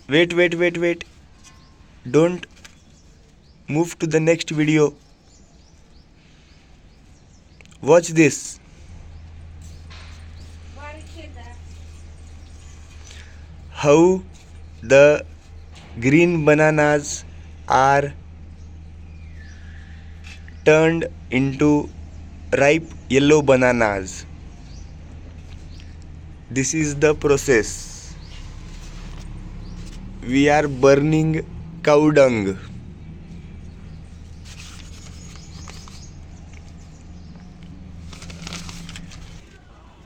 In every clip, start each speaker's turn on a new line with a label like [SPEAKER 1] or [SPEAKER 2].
[SPEAKER 1] Wait. Don't move to the next video. Watch this. How the green bananas are turned into ripe yellow bananas. This is the process. We are burning cow dung.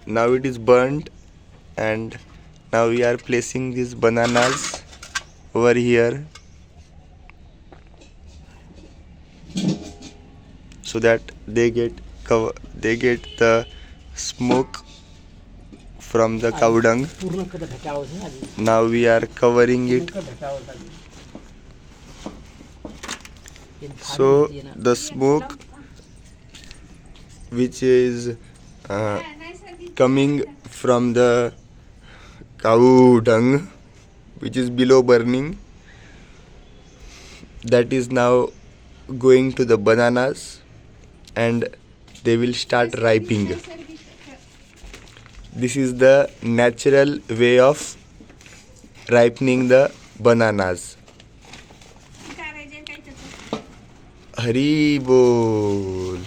[SPEAKER 1] Now it is burnt, and now we are placing these bananas over here so that they get the smoke from the cow dung. Now we are covering it so the smoke which is coming from the cow dung, which is below burning, that is now going to the bananas and they will start ripening. This is the natural way of ripening the bananas. Hari Bol.